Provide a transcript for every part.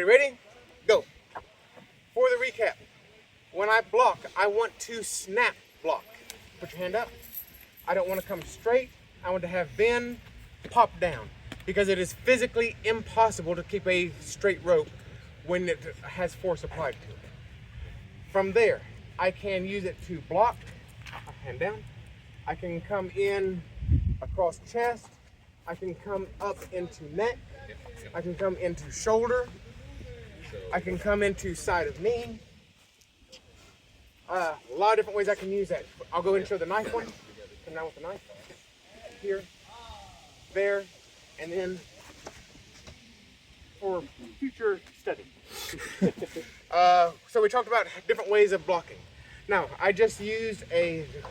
ready? Go. For the recap, when I block, I want to snap block. Put your hand up. I don't want to come straight. I want to have bend, pop down, because it is physically impossible to keep a straight rope when it has force applied to it. From there, I can use it to block, hand down. I can come in across chest. I can come up into neck. I can come into shoulder. I can come into side of knee. A lot of different ways I can use that. I'll go ahead and show the knife one. Come down with the knife. Here, there, and then for future study. So we talked about different ways of blocking. Now, I just used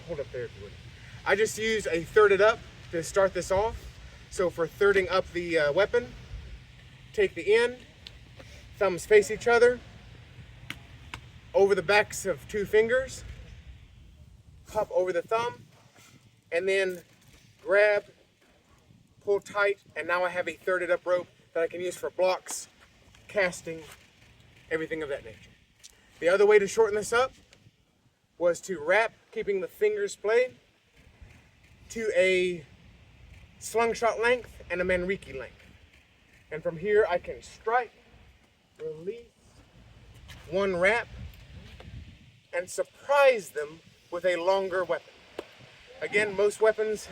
hold up there if you would. I just used a thirded up to start this off. So for thirding up the weapon, take the end, thumbs face each other, over the backs of two fingers, pop over the thumb, and then grab, pull tight, and now I have a thirded up rope that I can use for blocks, casting, everything of that nature. The other way to shorten this up was to wrap, keeping the fingers splayed, to a slingshot length and a manriki length. And from here I can strike, release, one wrap, and surprise them with a longer weapon. Again, most weapons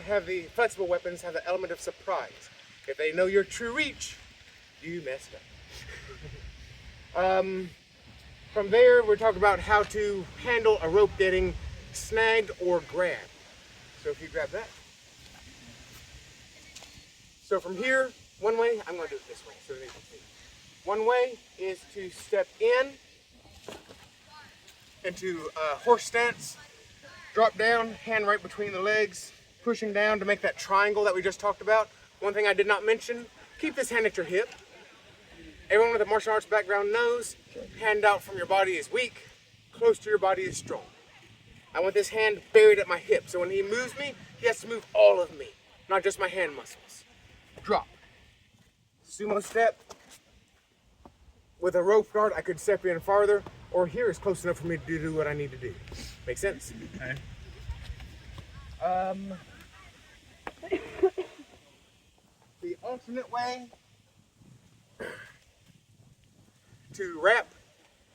flexible weapons have the element of surprise. If they know your true reach, you messed up. From there, we're talking about how to handle a rope getting snagged or grabbed. So if you grab that. So from here, one way, I'm going to do it this way so that you can see. One way is to step in into horse stance, drop down, hand right between the legs, pushing down to make that triangle that we just talked about. One thing I did not mention, keep this hand at your hip. Everyone with a martial arts background knows hand out from your body is weak, close to your body is strong. I want this hand buried at my hip, so when he moves me, he has to move all of me, not just my hand muscles. Drop. Sumo step. With a rope guard, I could step in farther, or here is close enough for me to do what I need to do. Make sense? Okay. The alternate way to wrap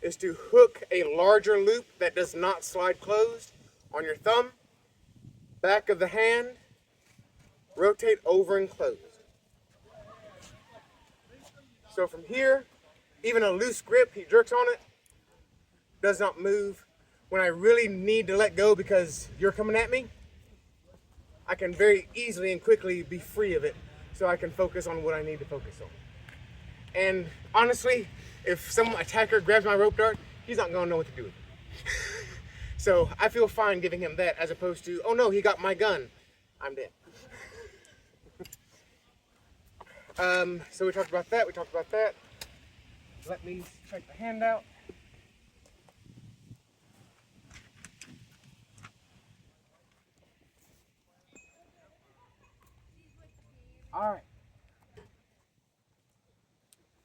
is to hook a larger loop that does not slide closed on your thumb, back of the hand, rotate over and close. So from here, even a loose grip, he jerks on it, does not move. When I really need to let go because you're coming at me, I can very easily and quickly be free of it so I can focus on what I need to focus on. And honestly, if some attacker grabs my rope dart, he's not gonna know what to do with it. So I feel fine giving him that as opposed to, oh no, he got my gun, I'm dead. So we talked about that, Let me check the hand out. All right.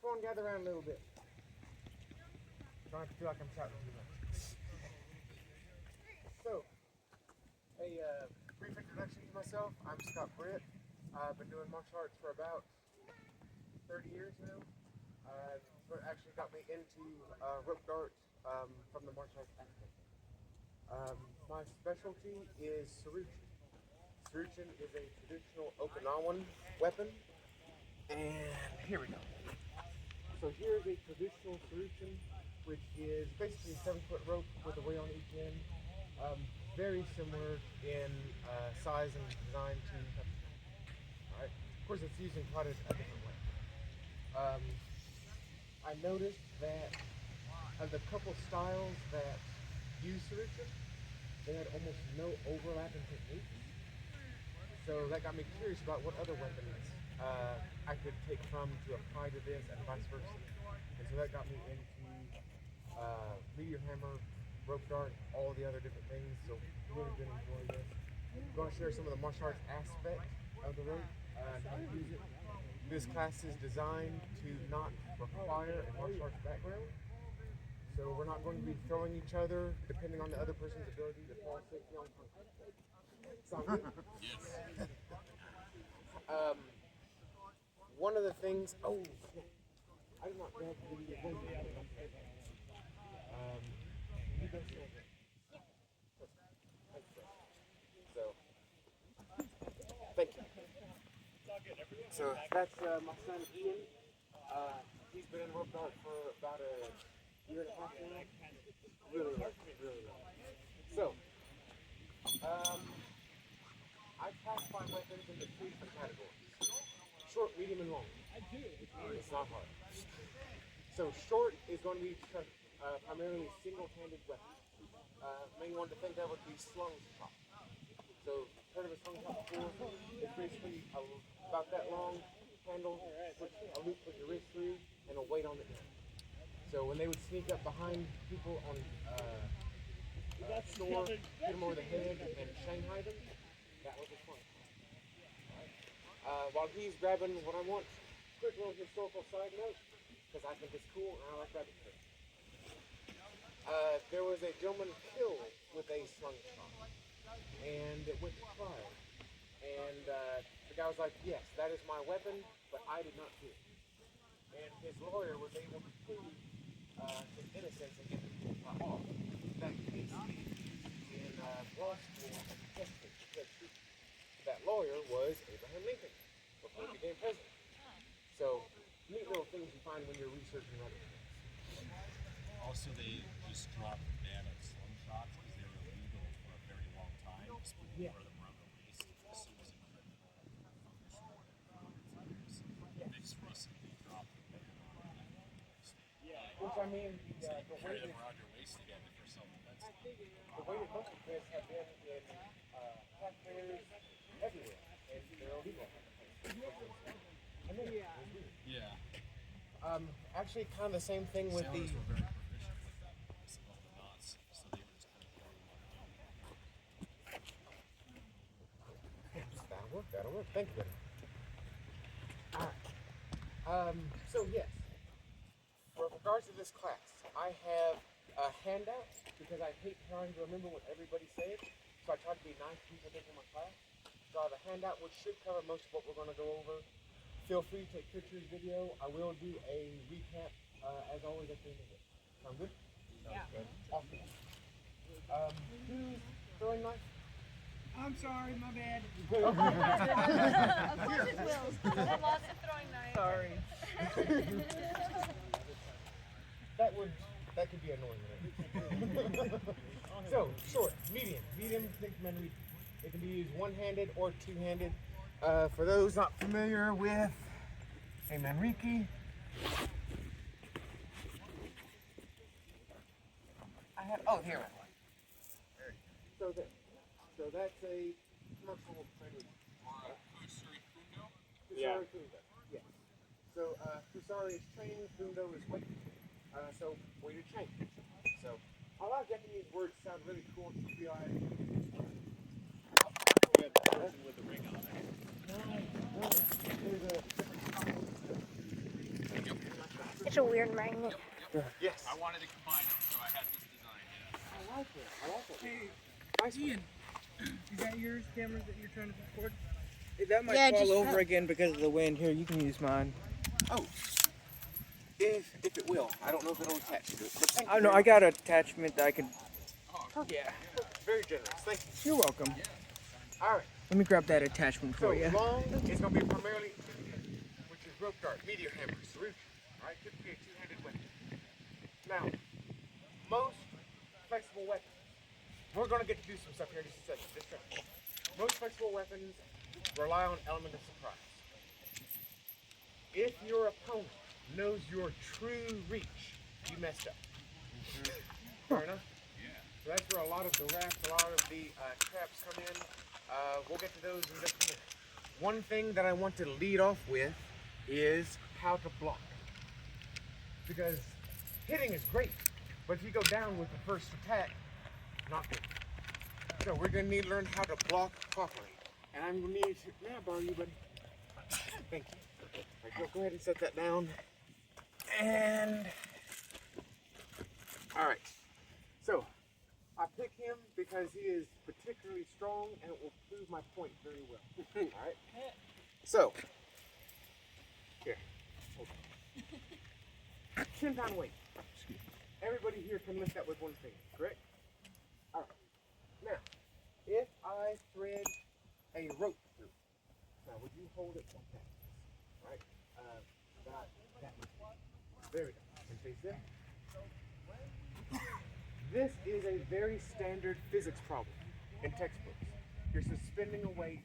Come on, gather around a little bit. Don't have to feel like I'm shouting too much. So, a brief introduction to myself. I'm Brott. I've been doing martial arts for about 30 years now. What actually got me into rope dart from the martial arts aspect. My specialty is Suruchin. Suruchin is a traditional Okinawan weapon, and here we go. So here's a traditional Suruchin, which is basically a 7-foot rope with a way on each end. Very similar in size and design to Alright, of course it's used in quite a different way. I noticed that of the couple styles that use Suruchin, they had almost no overlap in technique. So that got me curious about what other weapons I could take from to apply to this and vice versa. And so that got me into meteor hammer, rope dart, all the other different things. So really enjoy this. I'm going to share some of the martial arts aspect of the rope use it. This class is designed to not require a martial arts background. So we're not going to be throwing each other, depending on the other person's ability to fall safely on contact. Sound good? Yes. One of the things, I did not grab the you go stand there. So, thank you. So that's my son Ian. He's been in rope dart for about a year and a half now. Really well. So, I classify weapons into 3 different categories: short, medium, and long. It's not hard. So short is going to be primarily single-handed weapons. Main one to think of would be slung shot. So heard of a slung shot before? It's basically about that long handle, a loop with your wrist through, and a weight on the end. So when they would sneak up behind people on store, hit them over the head, and Shanghai them, that was a slung shot. While he's grabbing what I want, quick little historical side note, because I think it's cool and I like rabbit foot. There was a gentleman killed with a slung shot, and it went to trial. And the guy was like, "Yes, that is my weapon, but I did not do it." And his lawyer was able to prove his innocence and get him off. That case in law school and tested because that lawyer was Abraham Lincoln before he became president. So, neat little things you find when you're researching other things. Also, they just dropped the ban on slung shots because they were illegal for a very long time. Just people throw them around the waist. This was incredible. They just recently dropped the ban on it. Which I mean, so you can carry them around your waist again for self-defense. The way that most of this have been in cat fairs everywhere, and they're illegal. Yeah. Actually, kind of the same thing with Sailors the. were very proficient with that, with all the knots, so they were just kind of throwing them on. That'll work. Thank you. Alright. So yes, with regards to this class, I have a handout because I hate trying to remember what everybody said. So I try to be nice to people taking my class. So I have a handout which should cover most of what we're going to go over. Feel free to take pictures, video. I will do a recap as always at the end of it. Sound good? Yeah. Good. Awesome. Who's throwing knife? I'm sorry, my bad. Of course it's Will's. I lost the throwing knife. Sorry. That could be annoying. So short, medium, think men. It can be used one-handed or two-handed. For those not familiar with a Manriki, here. So that's a commercial language. Yeah. Fundo. Yes. So Kusari is training, Fundo is weight. So weighted chain. So a lot of Japanese words sound really cool to feel like. We have the version with the ring on it. It's a weird magnet. Yes. I wanted to combine it, so I had this design. Yeah. I like it. Hey, Nice Ian, is that yours, cameras that you're trying to record? That might Yeah, fall just over again because of the wind. Here, you can use mine. Oh. If it will. I don't know if it'll attach to it. But thank I you know, very I got an attachment that I can. much. Yeah. Very generous. Thank you. You're welcome. Alright. Let me grab that attachment So for you. long is going to be primarily, which is rope dart, meteor hammer, Suruchin. Alright, typically a two-handed weapon. Now, most flexible weapons, we're going to get to do some stuff here in just a second. Just a second. Most flexible weapons rely on element of surprise. If your opponent knows your true reach, you messed up. Fair enough? Yeah. So that's where a lot of the wraps, a lot of the traps come in. We'll get to those in just a minute. One thing that I want to lead off with is how to block. Because hitting is great, but if you go down with the first attack, not good. So we're going to need to learn how to block properly. And I'm going to need to, may I borrow you, buddy? Thank you. All right, go ahead and set that down. And all right. So I pick him because he is particularly strong and it will prove my point very well. All right. So here, hold on. 10-pound weight. Everybody here can lift that with one finger, correct? All right. Now, if I thread a rope through, now would you hold it like that? All right. About that much. There we go. And face this. This is a very standard physics problem in textbooks. You're suspending a weight,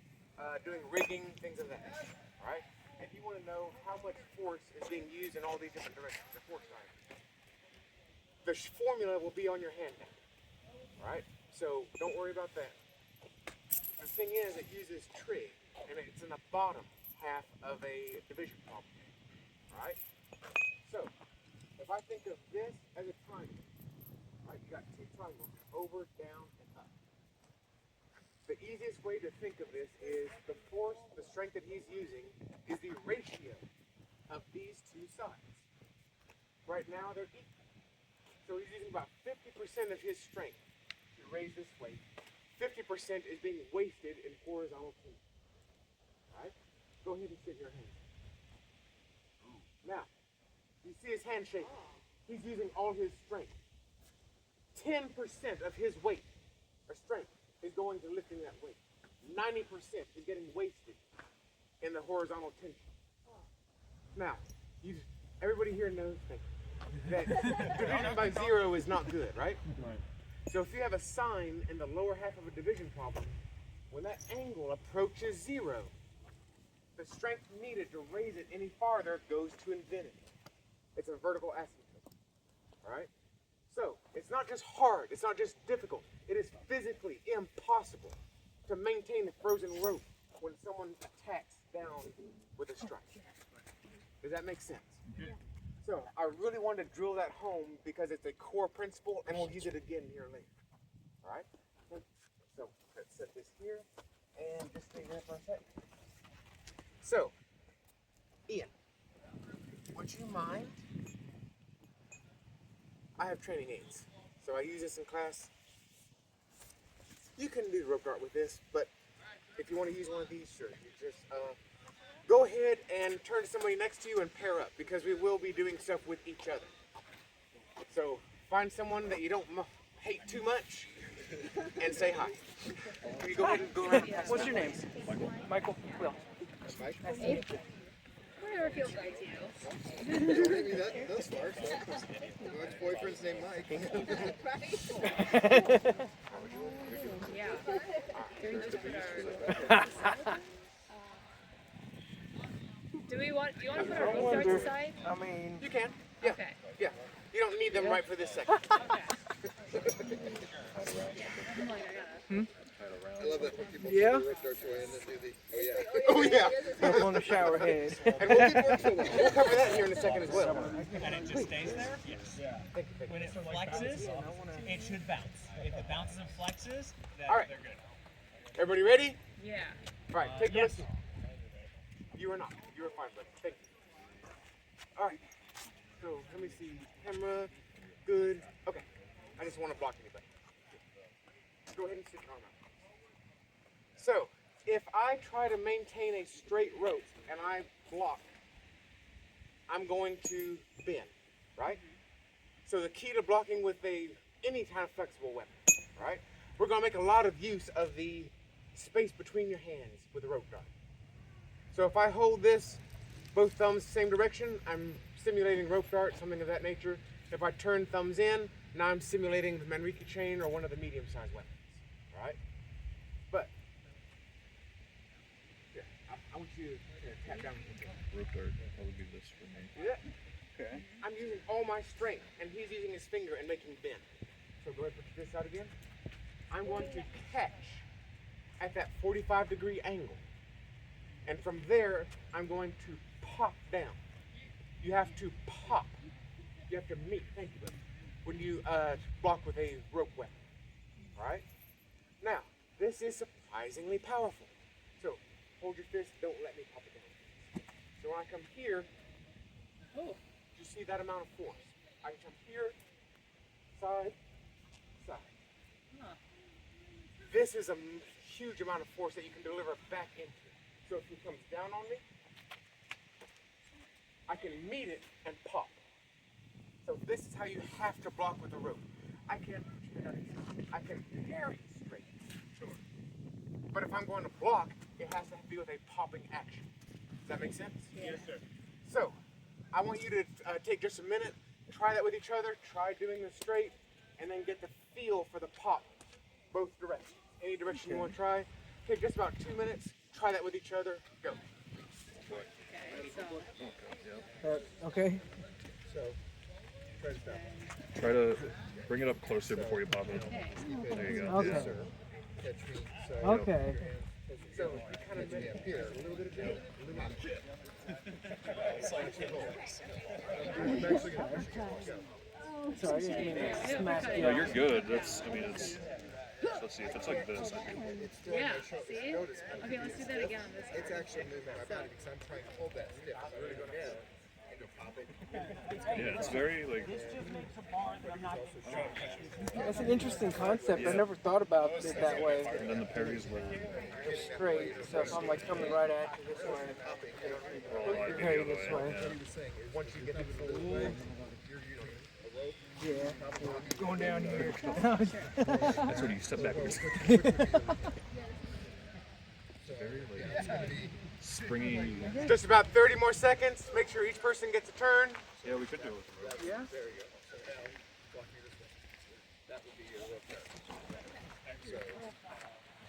doing rigging, things of that nature. All right. And you want to know how much force is being used in all these different directions, the force diagram. The formula will be on your handout. All right. So don't worry about that. The thing is, it uses trig, and it's in the bottom half of a division problem. All right. So if I think of this as a triangle, right, you got two triangles, over, down, and up. The easiest way to think of this is the force, the strength that he's using is the ratio of these two sides. Right now they're equal. So he's using about 50% of his strength to raise this weight. 50% is being wasted in horizontal tension. Alright? Go ahead and sit your hands. Now, you see his hand shaking. He's using all his strength. 10% of his weight or strength is going to lifting that weight. 90% is getting wasted in the horizontal tension. Now, everybody here knows that division by zero is not good, right? So if you have a sign in the lower half of a division problem, when that angle approaches zero, the strength needed to raise it any farther goes to infinity. It's a vertical asymptote, all right? So it's not just hard, it's not just difficult, it is physically impossible to maintain the frozen rope when someone attacks down with a strike. Does that make sense? Yeah. So I really wanted to drill that home because it's a core principle and we'll use it again here later. All right? So let's set this here and just stay there for a second. So, Ian, would you mind? I have training aids, so I use this in class. You can do rope dart with this, but if you want to use one of these, sure. You just go ahead and turn to somebody next to you and pair up because we will be doing stuff with each other. So find someone that you don't hate too much and say hi. You go ahead and go around. What's your name? Michael. Will. Mike? Whatever feels right to you. Don't hit me that far. My ex-boyfriend's named Mike. Yeah. Do we just put our... Do you want to put our rope darts aside? I mean, You can. Yeah. Okay. Yeah. You don't need them right for this second. Okay. I love that when people Yeah. put the rope darts away and then do the, Oh yeah. up on the shower head. And we'll keep working for a while. We'll cover that here in a second as well. And it just stays there? Yes. Thank you. When it flexes, it should bounce. If it bounces and flexes, then All right. they're good. Everybody ready? Yeah. All right, take a Yes. listen. You are not. You are fine, buddy. Thank you. All right. So let me see. Camera. Good. Okay. I just want to block anybody. Go ahead and sit your arm out. So if I try to maintain a straight rope and I block, I'm going to bend, right? So the key to blocking with any kind of flexible weapon, right? We're going to make a lot of use of the space between your hands with the rope dart. So if I hold this, both thumbs the same direction, I'm simulating rope dart, something of that nature. If I turn thumbs in, now I'm simulating the Manrique chain or one of the medium-sized weapons, right? But, here, I want you to tap down with your finger. rope dart, that'll be this for me. See that? Okay. I'm using all my strength, and he's using his finger and making bend. So go ahead and put this out again. I'm going to catch at that 45-degree angle. And from there, I'm going to pop down. You have to pop. You have to meet, thank you, buddy, when you block with a rope weapon. All right? Now, this is surprisingly powerful. So, hold your fist, don't let me pop it down. So when I come here, you see that amount of force. I can come here, side, side. This is a huge amount of force that you can deliver back into. So if he comes down on me, I can meet it and pop. So this is how you have to block with a rope. I can parry straight, sure. But if I'm going to block, it has to be with a popping action. Does that make sense? Yes, sir. So, I want you to take just a minute, try that with each other, try doing this straight, and then get the feel for the pop, both directions. Any direction you want to try. Take just about 2 minutes, try that with each other, go. Okay. So, try to stop. Try to bring it up closer before you pop it. There you go. Okay. Yes, sir. Catch me. So, Okay. So, you kind of make here, a little bit of down, a little bit of Sorry, I didn't mean to smack you. No, you're good. That's, I mean, it's, let's see, if it's like this, I mean, Yeah, see? Okay, let's do that again. This It's actually moving my body because I'm trying to hold that stiff. I'm really going down and go pop it. yeah, it's very, like, That's an interesting concept. I never thought about it that way. and then the parries were, Just straight. So if I'm like coming right at you this way, you parry this way. once you get into the little way, Yeah. Going down here. that's when you step backwards. Very, like, springy. just about 30 more seconds. Make sure each person gets a turn. Yeah, we could do it with the rope. Yeah.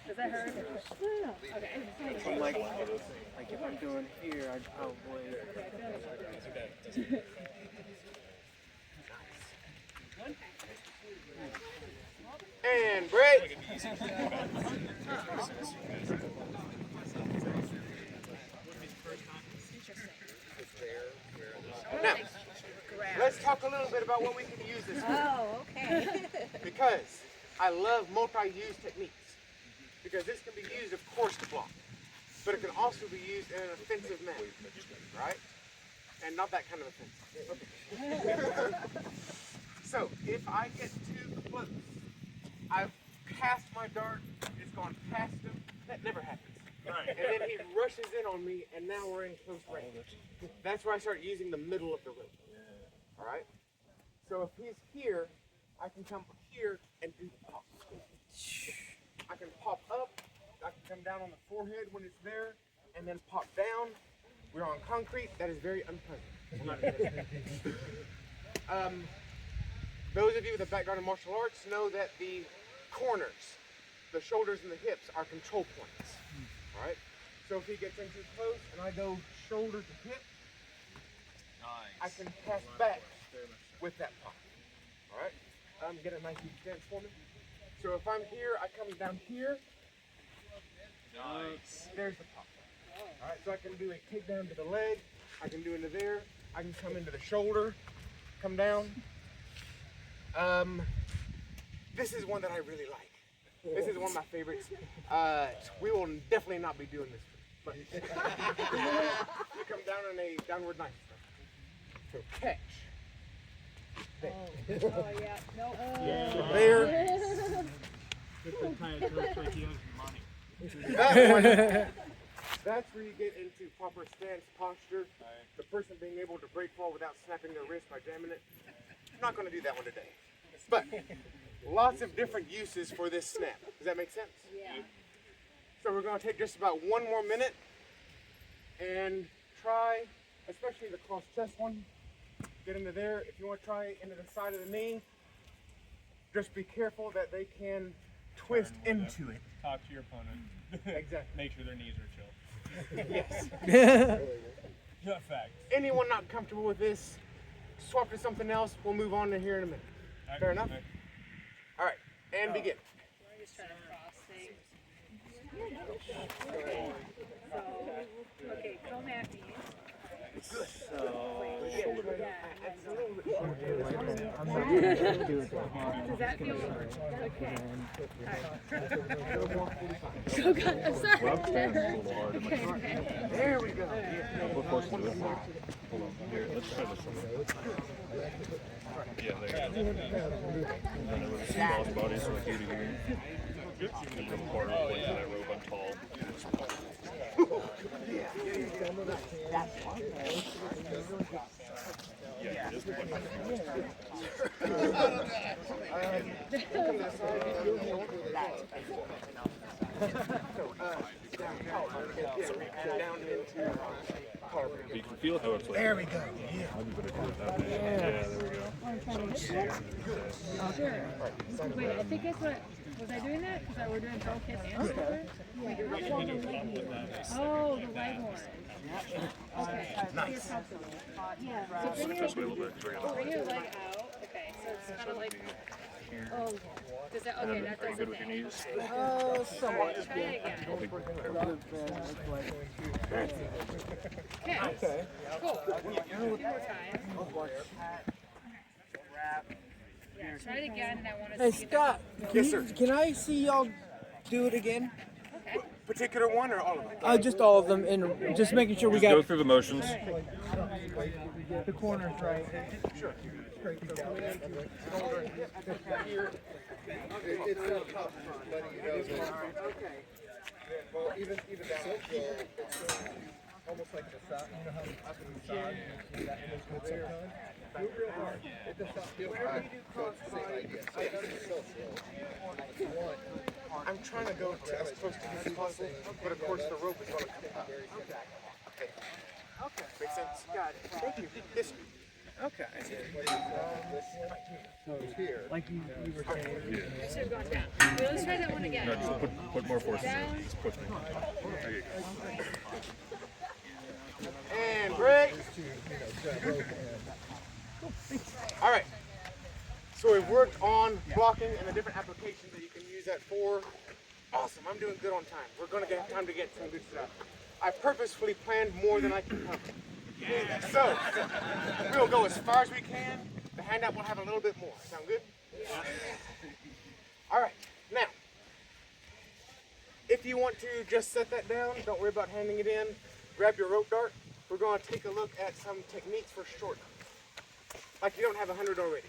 Does that hurt? Okay. I'm like if I'm doing here, I'd probably. And break. Now, let's talk a little bit about what we can use this for. Oh, okay. Because I love multi-use techniques. Because this can be used, of course, to block. But it can also be used in an offensive manner. Right? And not that kind of offensive. Okay. So, if I get too close, I've cast my dart, it's gone past him. That never happens. Right. And then he rushes in on me, and now we're in close range. That's where I start using the middle of the rope. All right? So if he's here, I can come here and do the pop. I can pop up, I can come down on the forehead when it's there, and then pop down. We're on concrete. That is very unpleasant. Those of you with a background in martial arts know that the corners, the shoulders and the hips are control points. All right? So if he gets in too close and I go shoulder to hip, I can pass back with that pop. All right? Get a nice deep stance for me. So if I'm here, I come down here. Nice. There's the pop. All right, so I can do a kick down to the leg. I can do into there. I can come into the shoulder, come down. This is one that I really like. This is one of my favorites. We will definitely not be doing this, but you come down in a downward knife. So catch. There. Oh, yeah. Nope. There. That one, that's where you get into proper stance posture. The person being able to break fall without snapping their wrist by jamming it. I'm not going to do that one today. But lots of different uses for this snap. Does that make sense? Yeah. So we're going to take just about 1 more minute and try, especially the cross chest one. Get into there. If you want to try into the side of the knee, just be careful that they can twist into it. Talk to your opponent. Exactly. Make sure their knees are chill. Yes. Not fact. Anyone not comfortable with this, swap to something else. We'll move on to here in a minute. Fair enough? All right, and begin. We're just trying to cross things. So, okay, come at me. Good. So, yeah, it's a little bit shorter. I'm not gonna do it that hard. Does that feel okay? So Oh God, I'm sorry. Well, I'm standing a little hard. Okay, okay. there we go. We're close to it. Hold on. Here, let's try this one. Yeah, there you go. And then it was cross body, so like here to here. And then part of like that rope, I'm tall. Yeah, it is quite you can feel how it's like. There we go. I'd be better do it that way. Yeah, there we go. Wait, I think that's what. Was I doing that? Because we're doing both hits and shoulder? Oh, the leg one. Okay. Nice. Yeah. So bring This way a little bit. bring your leg out. Okay. So it's kind of like. Oh. Does that? Okay. That Are you does good the with your thing. knees? Somewhat. Try it again. Okay. Okay. Cool. One more time. Yeah. Try it again, and I want to Hey, see. Scott. Yes, sir. Can I see y'all do it again? Okay. Particular one or all of them? Just all of them, and just making sure we Just go got through the motions. the corners right. Sure. It's not tough, but you know, well, even that it's almost like the side, you know how up in the side, that feels good sometimes. Do it real hard. It does not feel hard. So it's the same idea. So it's so slow. One. I'm trying to go to as close to you as possible, but of course the rope is going to come up. Okay. Makes sense? Got it. Thank you. Yes. Okay. Here. Like you were saying. I should have gone down. Wait, let's try that one again. No, just put more force in Down. it. Just push me. There you go. And break. All right. So we've worked on blocking and the different applications that you can use that for. Awesome. I'm doing good on time. We're going to get time to get some good stuff. I purposefully planned more than I can cover. So we'll go as far as we can. The handout will have a little bit more. Sound good? All right. Now, if you want to just set that down, don't worry about handing it in. Grab your rope dart. We're going to take a look at some techniques for short. Like you don't have 100 already.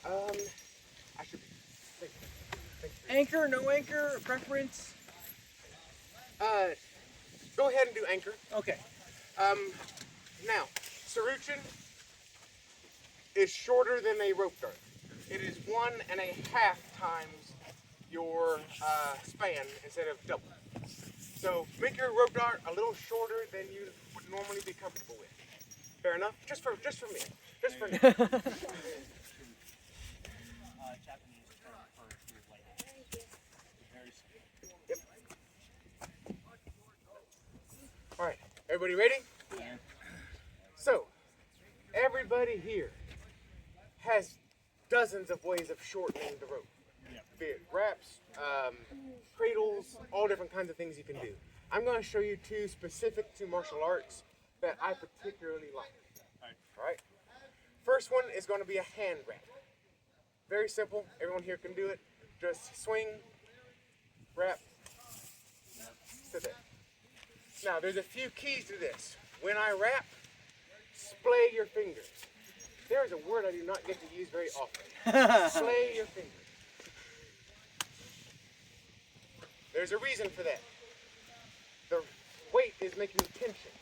I should think. Anchor, no anchor, preference. Go ahead and do anchor. Okay. Now, Suruchin is shorter than a rope dart. It is 1.5 times your span instead of double. So make your rope dart a little shorter than you would normally be comfortable with. Fair enough? Just for me. Just for me. Yep. All right, everybody ready? Yeah. So, everybody here has dozens of ways of shortening the rope. Be it wraps, cradles, all different kinds of things you can do. I'm going to show you two specific to martial arts that I particularly like. All right. First one is going to be a hand wrap. Very simple. Everyone here can do it. Just swing, wrap, sit there. Now, there's a few keys to this. When I wrap, splay your fingers. There is a word I do not get to use very often. Splay your fingers. There's a reason for that. The weight is making tension.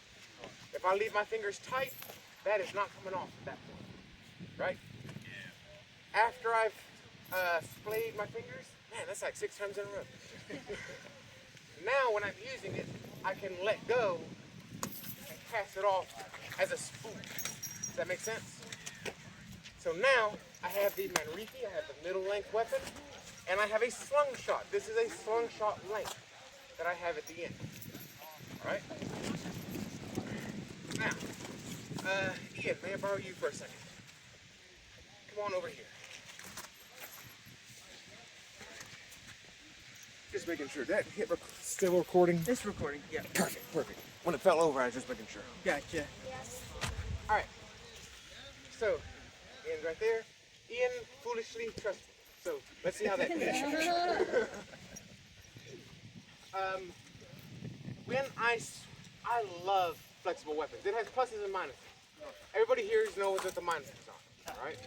If I leave my fingers tight, that is not coming off at that point, right? After I've splayed my fingers, man, that's like 6 times in a row. Now, when I'm using it, I can let go and pass it off as a spoon. Does that make sense? So now, I have the manrifi, I have the middle length weapon, and I have a slingshot. This is a slingshot length that I have at the end. All right? Now, Ian, may I borrow you for a second? Come on over here. Just making sure that still recording. It's recording. Yeah. Perfect, perfect. When it fell over, I was just making sure. Gotcha. All right. So, Ian's right there. Ian foolishly trusted. So let's see how that goes. When I love flexible weapons. It has pluses and minuses. Everybody here knows what the minuses are. All right.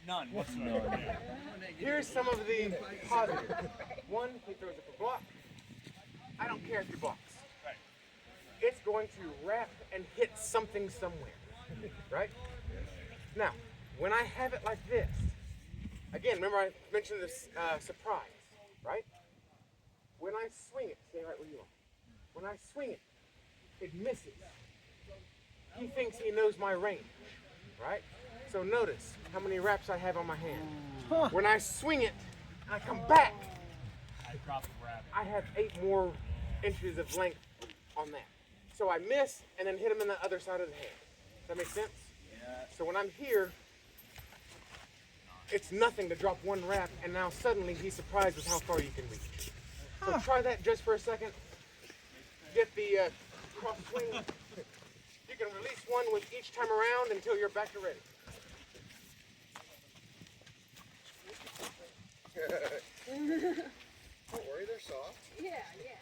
None whatsoever. Here's some of the positives. One, he throws up a block. I don't care if he blocks. Right. It's going to wrap and hit something somewhere, right? Now, when I have it like this, again, remember I mentioned this surprise, right? When I swing it, stay right where you are. When I swing it, it misses. He thinks he knows my range, right? So notice how many wraps I have on my hand. When I swing it, and I come back, I dropped the rabbit. I have 8 more inches of length on that. So I miss and then hit him in the other side of the hand. Does that make sense? Yeah. So when I'm here, it's nothing to drop 1 wrap, and now suddenly he's surprised with how far you can reach. So try that just for a second. Get the cross swing. You can release 1 with each time around until you're back to ready. Don't worry, they're soft. Yeah, yeah.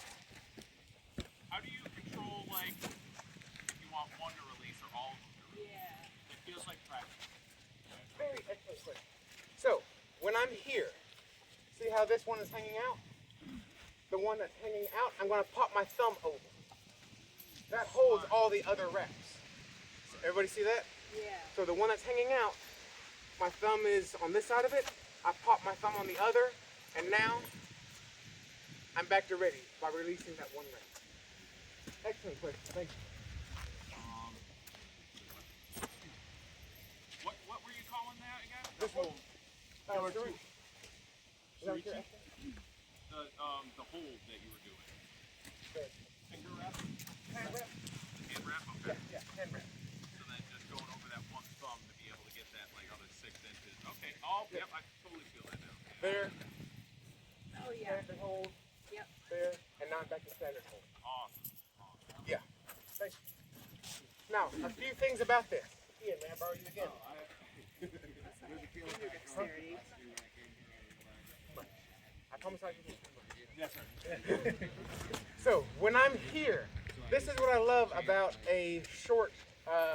How do you control, like, if you want one to release or all of them to release? Yeah. It feels like practice. Very excellent question. So when I'm here, see how this one is hanging out? The one that's hanging out, I'm going to pop my thumb over. That holds all the other wraps. So everybody see that? Yeah. So the one that's hanging out, my thumb is on this side of it. I pop my thumb on the other, and now I'm back to ready by releasing that 1 wrap. Excellent question. Thank you. What were you calling that again? This one. Suruchin. Suruchin? The hold that you were doing. Finger wrap? Hand wrap? Hand wrap? Okay. Yeah, hand wrap. So then just going over that 1 thumb to be able to get that like other 6 inches. Okay. Oh, yep. I totally feel that now. There, Oh, yeah. standard hold, Yep. there, and now I'm back to standard hold. Awesome. Yeah. Thank you. Now, a few things about this. Ian, may I borrow you again? Dexterity. I promise I'll give you. Yes, sir. So, when I'm here, this is what I love about a short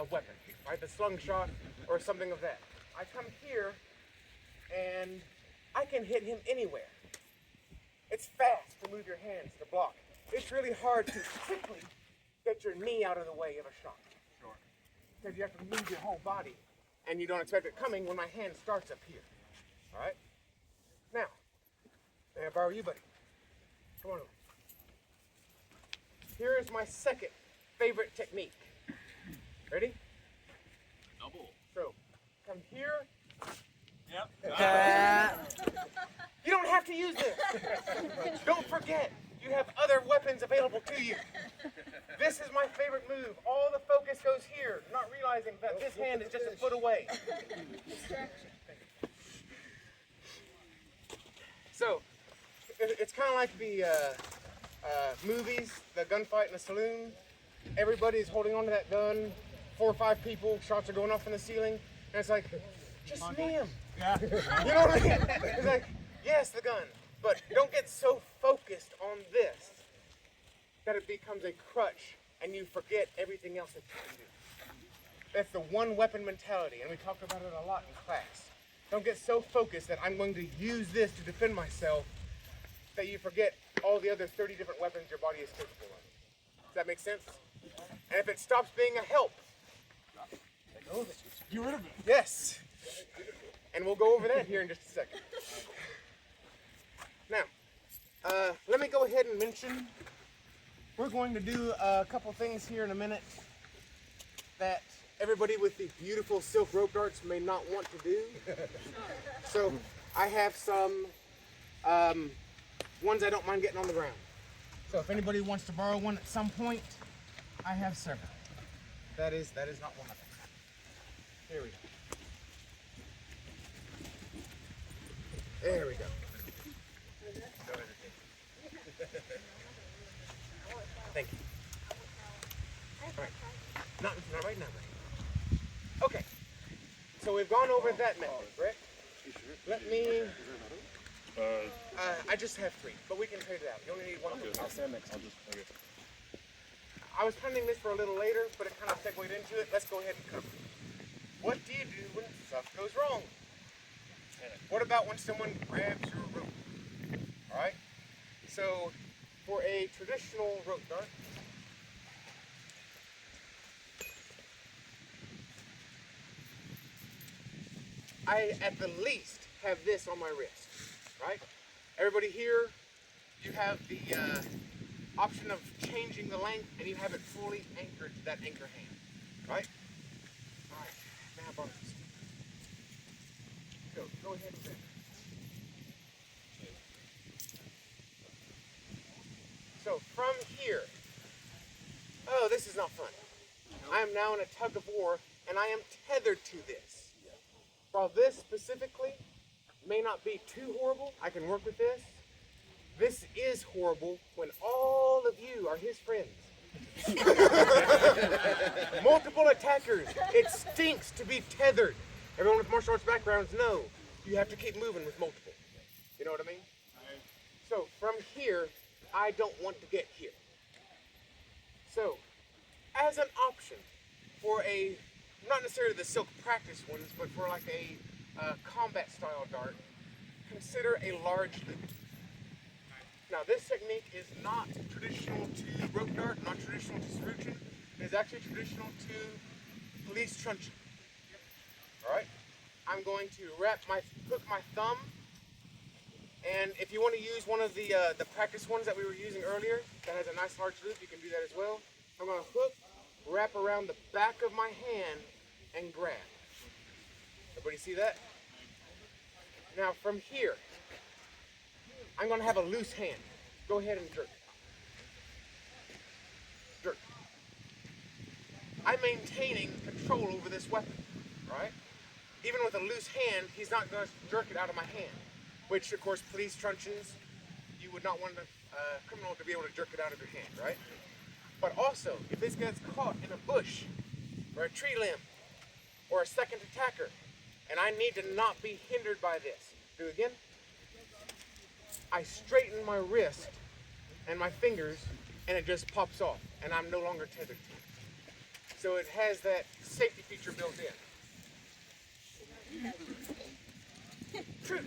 weapon, right? The slingshot or something of that. I come here and I can hit him anywhere. It's fast to move your hands to block. It's really hard to quickly get your knee out of the way of a shot. Sure. Because you have to move your whole body, and you don't expect it coming when my hand starts up here. All right? Now, may I borrow you, buddy? Come on over. Here is my second favorite technique. Ready? Double. So, come here. Yep. You don't have to use this. Don't forget, you have other weapons available to you. This is my favorite move. All the focus goes here, not realizing that this hand is just a foot away. So, it's kind of like the movies, the gunfight in the saloon. Everybody's holding onto that gun. 4 or 5 people, shots are going off in the ceiling, and it's like, just me him. Yeah. You know what I mean? It's like, yes, the gun, but don't get so focused on this that it becomes a crutch and you forget everything else that you can do. That's the one weapon mentality, and we talk about it a lot in class. Don't get so focused that I'm going to use this to defend myself that you forget all the other 30 different weapons your body is capable of. Does that make sense? And if it stops being a help, let go of it. Get rid of it. Yes. And we'll go over that here in just a second. Now, let me go ahead and mention, we're going to do a couple things here in a minute that everybody with the beautiful silk rope darts may not want to do. So I have some ones I don't mind getting on the ground. So if anybody wants to borrow one at some point, I have several. That is not one of them. Here we go. There we go. Thank you. All right. Not right now. Okay. So we've gone over that method, correct? Let me. I just have 3, but we can trade it out. You only need 1 of them. I'll stand next. Okay. I was planning this for a little later, but it kind of segued into it. Let's go ahead and cover it. What do you do when stuff goes wrong? What about when someone grabs your rope? All right. So, for a traditional rope dart, I at the least have this on my wrist, right? Everybody here, you have the option of changing the length, and you have it fully anchored to that anchor hand, right? All right, now borrow this. Go ahead and grab it. So from here, oh, this is not fun. I am now in a tug of war, and I am tethered to this. While this specifically may not be too horrible, I can work with this. This is horrible when all of you are his friends. Multiple attackers. It stinks to be tethered. Everyone with martial arts backgrounds know you have to keep moving with multiple. You know what I mean? So from here, I don't want to get here. So, as an option for a, not necessarily the silk practice ones, but for like a combat style dart, consider a large loop. Now this technique is not traditional to rope dart, not traditional to Suruchin. It is actually traditional to police truncheon. Alright? I'm going to hook my thumb, and if you want to use one of the practice ones that we were using earlier, that has a nice large loop, you can do that as well. I'm going to hook, wrap around the back of my hand, and grab. Everybody see that? Now from here, I'm going to have a loose hand. Go ahead and jerk. Jerk. I'm maintaining control over this weapon, right? Even with a loose hand, he's not going to jerk it out of my hand, which of course police truncheons, you would not want a criminal to be able to jerk it out of your hand, right? But also, if this gets caught in a bush, or a tree limb, or a second attacker, and I need to not be hindered by this, do it again. I straighten my wrist and my fingers, and it just pops off, and I'm no longer tethered to it. So it has that safety feature built in. True.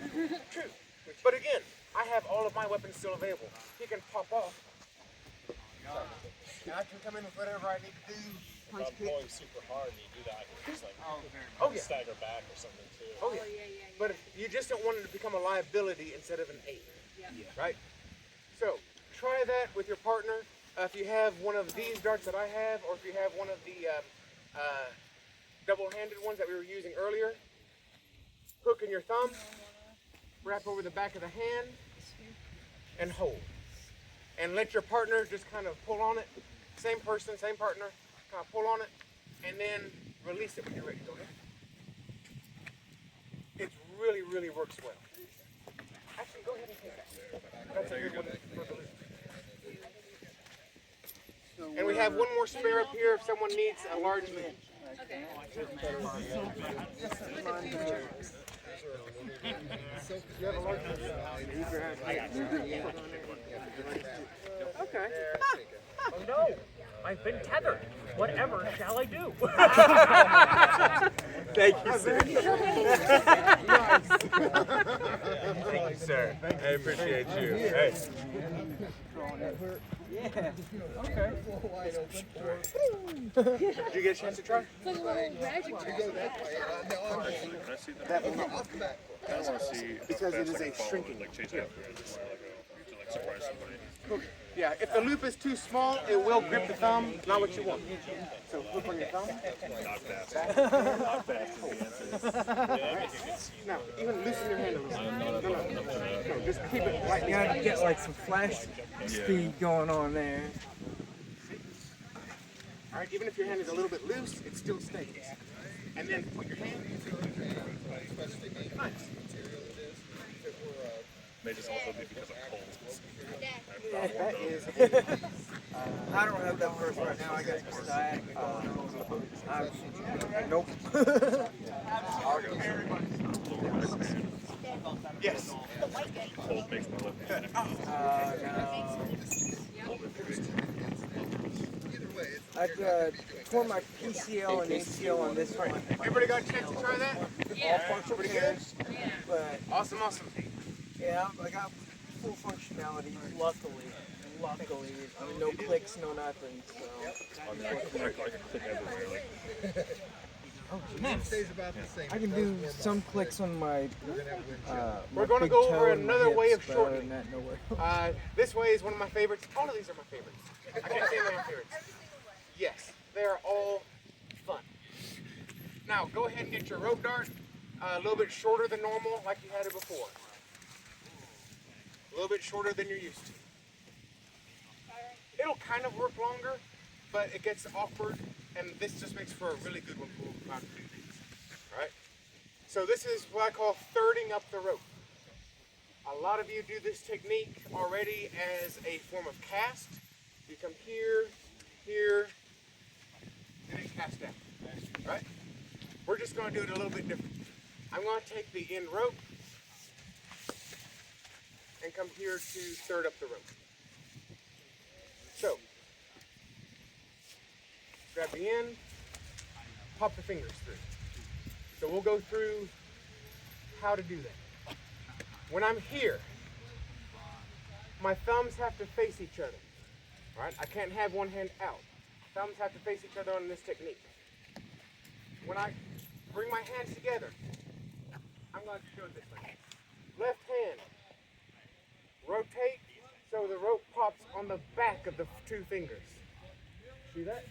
But again, I have all of my weapons still available. He can pop off. And I can come in with whatever I need to do. If I'm pulling super hard and you do that, I can just like stagger back or something too. Oh yeah. But if you just don't want it to become a liability instead of an aid. Right? So, try that with your partner. If you have one of these darts that I have, or if you have one of the double-handed ones that we were using earlier, hook in your thumb, wrap over the back of the hand, and hold. And let your partner just kind of pull on it. Same person, same partner, kind of pull on it, and then release it when you're ready. Go ahead. It really, really works well. Actually, go ahead and take that. That's a good one for the loop. And we have one more spare up here if someone needs a large loop. Okay. Oh no, I've been tethered. Whatever shall I do? Thank you, sir. Thank you, sir. I appreciate you. Hey. Yeah. Okay. Did you get a chance to try? It's like a little magic trick. Can I see that? I want to see Because it is like a follow, shrinking. like chase after it, to like surprise somebody. Yeah, if the loop is too small, it will grip the thumb, not what you want. So hook on your thumb. Not fast. Not fast is the answer. Now, even loosen your hand a little. No, just keep it You lightly. gotta get like some flash speed going on there. All right, even if your hand is a little bit loose, it still stays. And then put your hand. Nice. May just also be because I'm cold. That is. I don't have that purse right now. I got the stack. Nope. Yes. Cold makes my lip. No. I tore my PCL and ACL on this one. Everybody got a chance to try that? All functional Pretty good? pairs, but Awesome, awesome. yeah, I got full functionality. Luckily. I mean, no clicks, no nothing. So. I can click everywhere. It stays about the same. I can do some clicks on my. We're going to go over another way of shortening. That nowhere. This way is one of my favorites. All of these are my favorites. I can't say they're my favorites. Yes, they're all fun. Now, go ahead and get your rope dart a little bit shorter than normal, like you had it before. A little bit shorter than you're used to. It'll kind of work longer, but it gets awkward, and this just makes for a really good one for how to do things. All right? So this is what I call thirding up the rope. A lot of you do this technique already as a form of cast. You come here, here, and then cast down. Right? We're just going to do it a little bit different. I'm going to take the end rope and come here to third up the rope. So, grab the end, pop the fingers through. So we'll go through how to do that. When I'm here, my thumbs have to face each other. Right? I can't have one hand out. Thumbs have to face each other on this technique. When I bring my hands together, I'm going to show it this way. Left hand, rotate so the rope pops on the back of the two fingers. See that?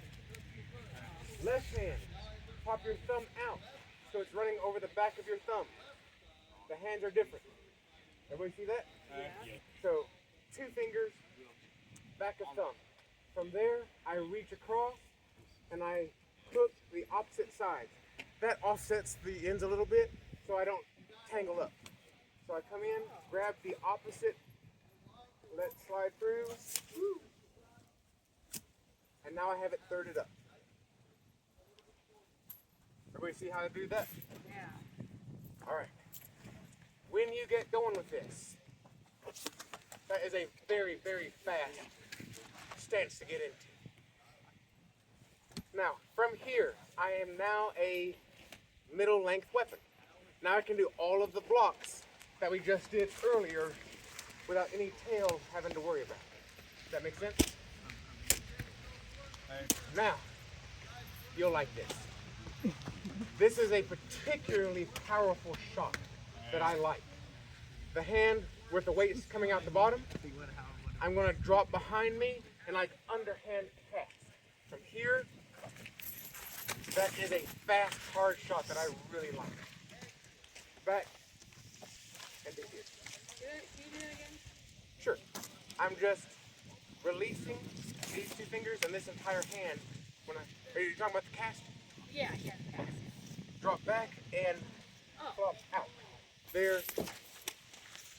Left hand, pop your thumb out so it's running over the back of your thumb. The hands are different. Everybody see that? Yeah. So, two fingers, back of thumb. From there, I reach across and I hook the opposite sides. That offsets the ends a little bit so I don't tangle up. So I come in, grab the opposite, let it slide through, and now I have it thirded up. Everybody see how I do that? Yeah. All right. When you get going with this, that is a very, very fast stance to get into. Now, from here, I am now a middle length weapon. Now I can do all of the blocks that we just did earlier without any tail having to worry about. Does that make sense? Now, you'll like this. This is a particularly powerful shot that I like. The hand with the weight is coming out the bottom, I'm going to drop behind me and like underhand cast. From here, that is a fast, hard shot that I really like. Back and to here. Can you do it again? Sure. I'm just releasing these two fingers and this entire hand. Are you talking about the cast? Yeah, yeah. Drop back and flop out. There,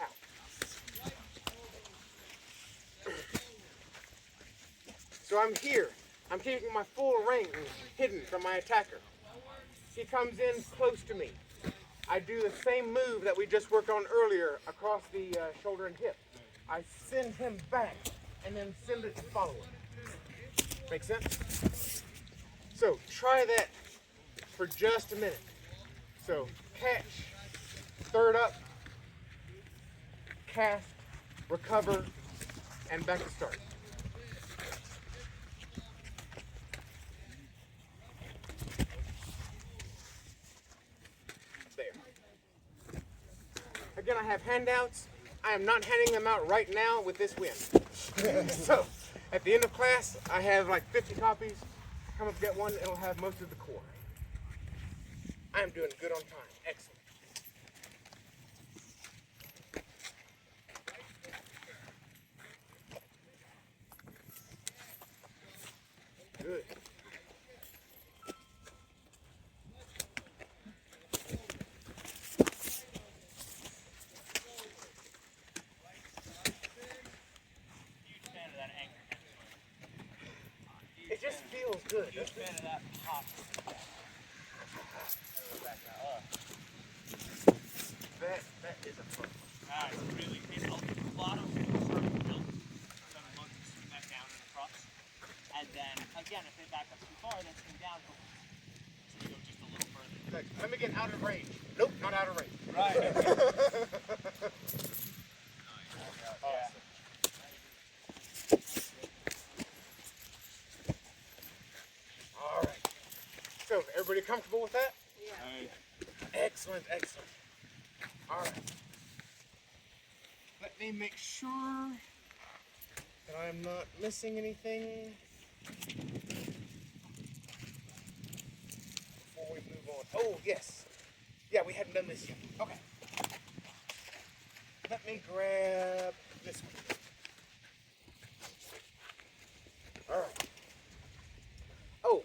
out. So I'm here. I'm keeping my full range hidden from my attacker. He comes in close to me. I do the same move that we just worked on earlier across the shoulder and hip. I send him back and then send it to follow him. Make sense? So try that for just a minute. So catch, third up, cast, recover, and back to start. There. Again, I have handouts. I am not handing them out right now with this win. So at the end of class, I have like 50 copies. Come up, get one, it'll have most of the core. I am doing good on time. Excellent. Good. good. Huge fan of that pop. That is a fun. It's really, a lot of sort of built, so I'm looking to swing that down in the trucks. And then, again, if they back up too far, then swing down. So we go just a little further. Look, let me get out of range. Nope, not out of range. Right. Awesome. All right. So, everybody comfortable with that? Excellent, excellent. All right. Let me make sure that I am not missing anything before we move on. Oh, yes. Yeah, we hadn't done this yet. Okay. Let me grab this one. All right. Oh,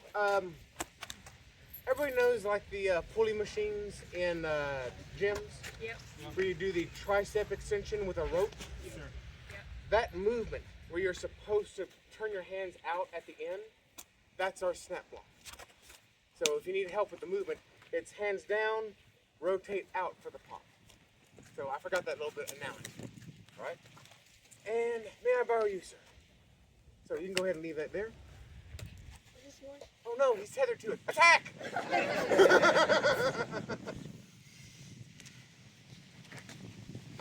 everybody knows like the pulley machines in gyms? Yep. Where you do the tricep extension with a rope? Sure. That movement where you're supposed to turn your hands out at the end, that's our snap block. So if you need help with the movement, it's hands down, rotate out for the pop. So I forgot that little bit of analogy, all right? And may I borrow you, sir? So you can go ahead and leave that there. Oh no, he's tethered to it. Attack!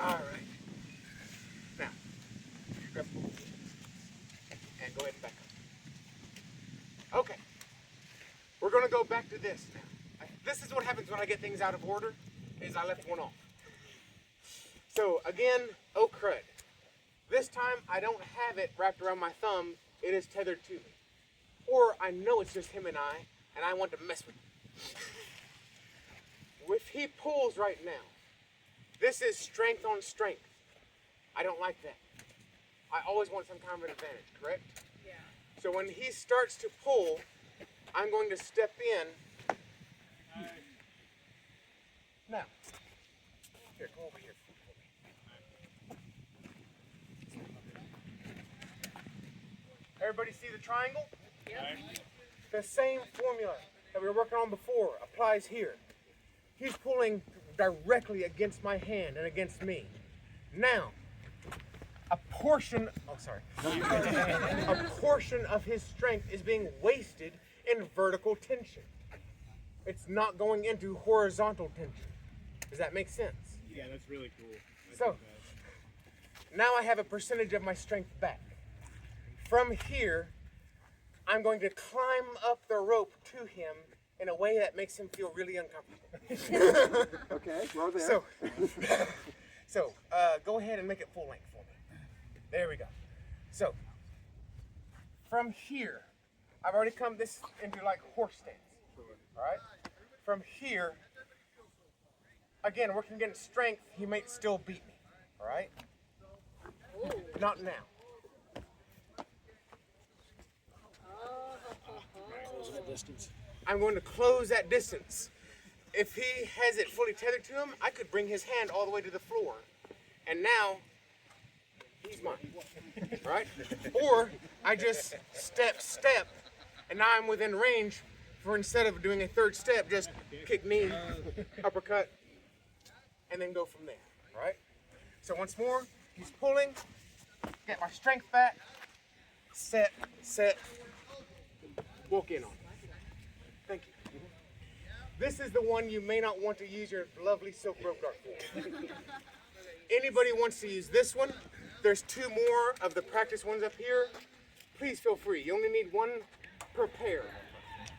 All right. Now, grab the ball and go ahead and back up. Okay. We're gonna go back to this now. This is what happens when I get things out of order, is I left one off. So again, oh crud. This time I don't have it wrapped around my thumb, it is tethered to me. Or I know it's just him and I want to mess with him. If he pulls right now, this is strength on strength. I don't like that. I always want some kind of an advantage, correct? Yeah. So when he starts to pull, I'm going to step in. Now, here, come over here. Everybody see the triangle? The same formula that we were working on before applies here. He's pulling directly against my hand and against me. Now, a portion of his strength is being wasted in vertical tension. It's not going into horizontal tension. Does that make sense? Yeah, that's really cool. So, now I have a percentage of my strength back. From here, I'm going to climb up the rope to him in a way that makes him feel really uncomfortable. Okay, well there. So, go ahead and make it full length for me. There we go. So, from here, I've already come this into like horse stance. All right? From here, again, working against strength, he might still beat me. All right? Not now. I'm going to close that distance. If he has it fully tethered to him, I could bring his hand all the way to the floor. And now, he's mine. Right? Or I just step, and now I'm within range for instead of doing a third step, just kick knee, uppercut, and then go from there. Right? So once more, he's pulling, get my strength back, set, walk in on it. Thank you. This is the one you may not want to use your lovely silk rope dart for. Anybody wants to use this one, there's two more of the practice ones up here. Please feel free. You only need one per pair.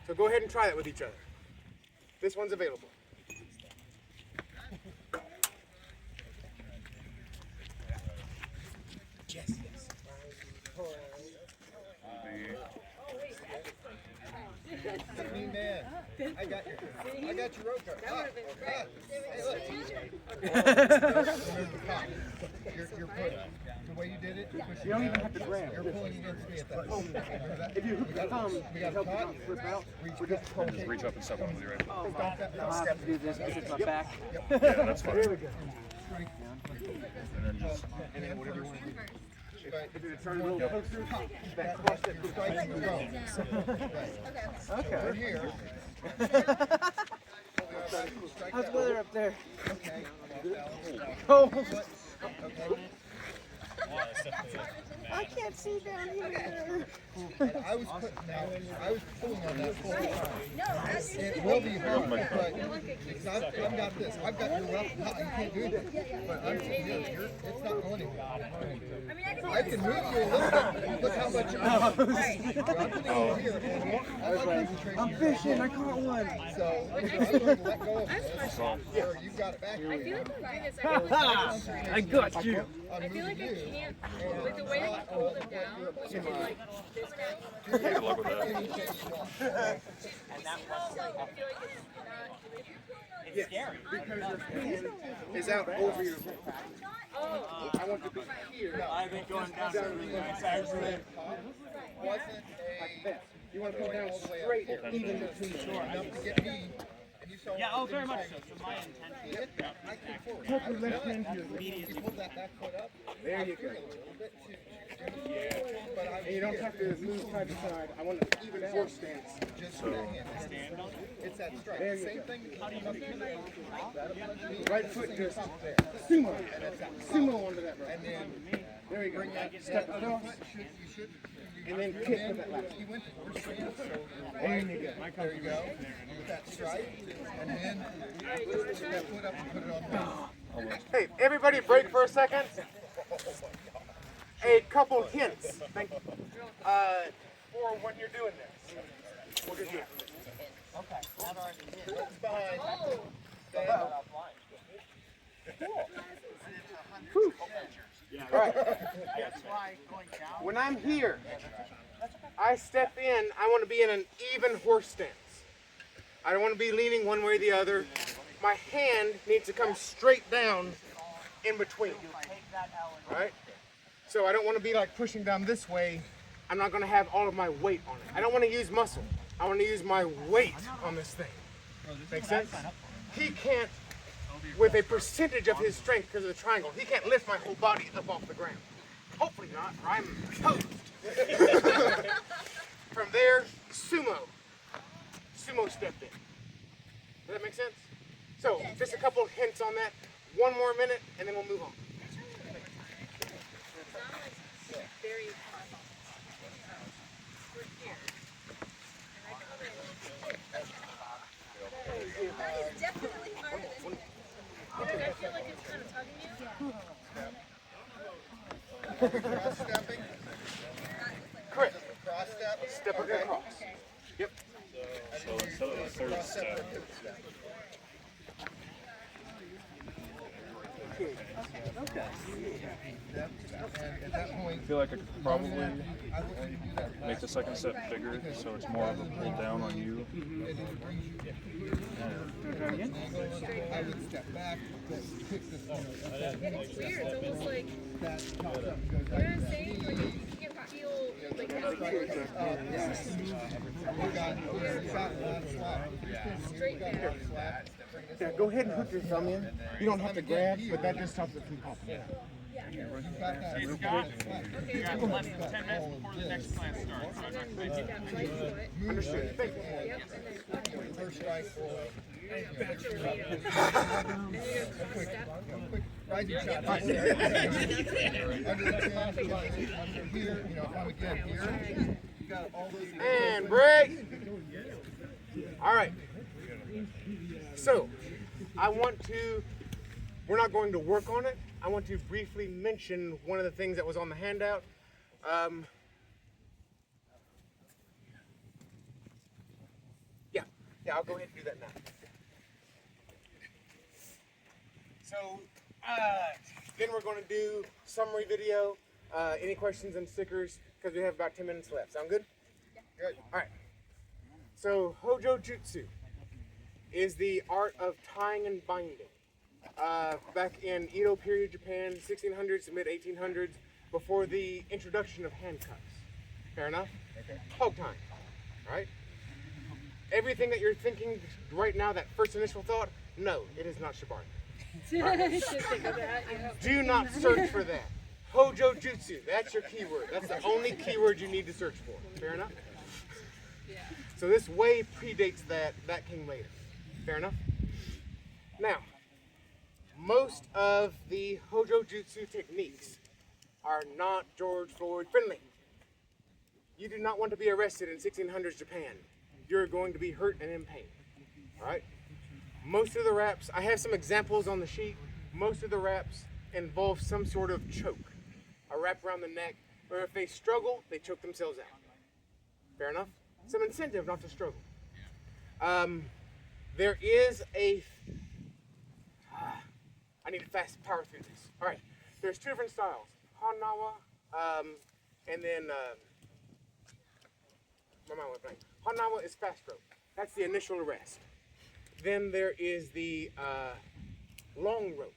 So go ahead and try that with each other. This one's available. Yes. Hey man, I got your rope dart. That would have been great. Hey, look. You're pulling. The way you did it, You don't even have to grab. you're pulling against me at that point. If you hook the thumb, We got a pot. flip out. Just reach up and step on with your right. I'll have to do this because it's my back. Yeah, that's fine. There we go. And then just And then whatever you want to do. but if it's turning a little closer, that cross that strike the rope. Okay. We're here. How's the weather up there? Okay. Oh, Okay. I can't see down here. I was pulling on that whole time. It will be hard, but because I've got this. I've got your rough. You can't do this. But it's not going anywhere. I can move you a little bit. Look how much I'm putting over here. And all my concentration I'm fishing. I caught one. So I'm going to let go of this. Or you've got it back here. I feel like I'm doing this. I got you. I feel like I can't, like the way that you hold him down, which is like this now. Good luck with that. And that was like, I feel like it's not, because your hand is out over your head. oh, I want to be here. I've been going down really nice, actually. Wasn't Like this. You want to come down straight, even between the shore. enough to get me. And you saw Yeah, oh, very much so. So my intention is I came forward. Put your left hand here. You pulled that back foot up. There you go. A little bit too. But I And you don't have to move side to side. I want an even horse stance. just put your hand. It's that strike. There you Same go. thing. Right foot just there. Sumo. Sumo onto that rope. And then There you go. bring that Step other across. foot. You should. And then kick with that left. You went to horse stance, so There you go. there you go. With that strike, and then put that foot up and put it on the. Hey, everybody break for a second. A couple hints. Thank you. For when you're doing this. We'll get you. okay. Now they're already here. What's behind? All right. That's why going down. When I'm here, I step in, I want to be in an even horse stance. I don't want to be leaning one way or the other. My hand needs to come straight down in between. Take that L and Right? So I don't want to be like pushing down this way. I'm not going to have all of my weight on it. I don't want to use muscle. I want to use my weight on this thing. Make sense? He can't, with a percentage of his strength because of the triangle, he can't lift my whole body up off the ground. Hopefully not, or I'm toast. From there, sumo. Sumo stepped in. Does that make sense? So, just a couple of hints on that. One more minute, and then we'll move on. very hard. We're here. And I come in. That is definitely harder than because I feel like it's kind of tugging you. Cross stepping. Correct. Cross step. Step across. Yep. So instead of the third step, And at that point, I feel like I could probably I want you to do that. make the second step bigger so it's more of a pull down on you. And it brings you. I would step back, kick this one. It's weird. It's almost like, That pops up and goes you know what I'm saying? Like you can feel like straight down. Yeah, go ahead and hook your thumb in. You don't have to grab, but that just stops it from popping. You've got that. You got less than 10 minutes before the next class starts. So I'm not going to That right foot. Understood. Thank you. Yep. And then First strike. put your weight on. And then you're gonna step. Quick rising shot. Under the chin, under here, you know, if I'm again here, you got all those. And break. All right. So, we're not going to work on it. I want to briefly mention one of the things that was on the handout. Yeah, I'll go ahead and do that now. So, then we're going to do summary video, any questions and stickers, because we have about 10 minutes left. Sound good? Good. All right. So, Hojo Jutsu is the art of tying and binding. Back in Edo period Japan, 1600s to mid 1800s, before the introduction of handcuffs. Fair enough? Okay. Hog tying. All right? Everything that you're thinking right now, that first initial thought, no, it is not shibari. Should think of that. Yeah. Do not search for that. Hojo Jutsu, that's your keyword. That's the only keyword you need to search for. Fair enough? So this way predates that came later. Fair enough? Now, most of the Hojo Jutsu techniques are not George Floyd friendly. You do not want to be arrested in 1600s Japan. You're going to be hurt and in pain. Alright? Most of the raps, I have some examples on the sheet. Most of the raps involve some sort of choke. A wrap around the neck, or if they struggle, they choke themselves out. Fair enough? Some incentive not to struggle. There is a... I need to fast power through this. Alright, there's two different styles. Hanawa, and then... my mind went blank. Hanawa is fast rope. That's the initial arrest. Then there is the long rope,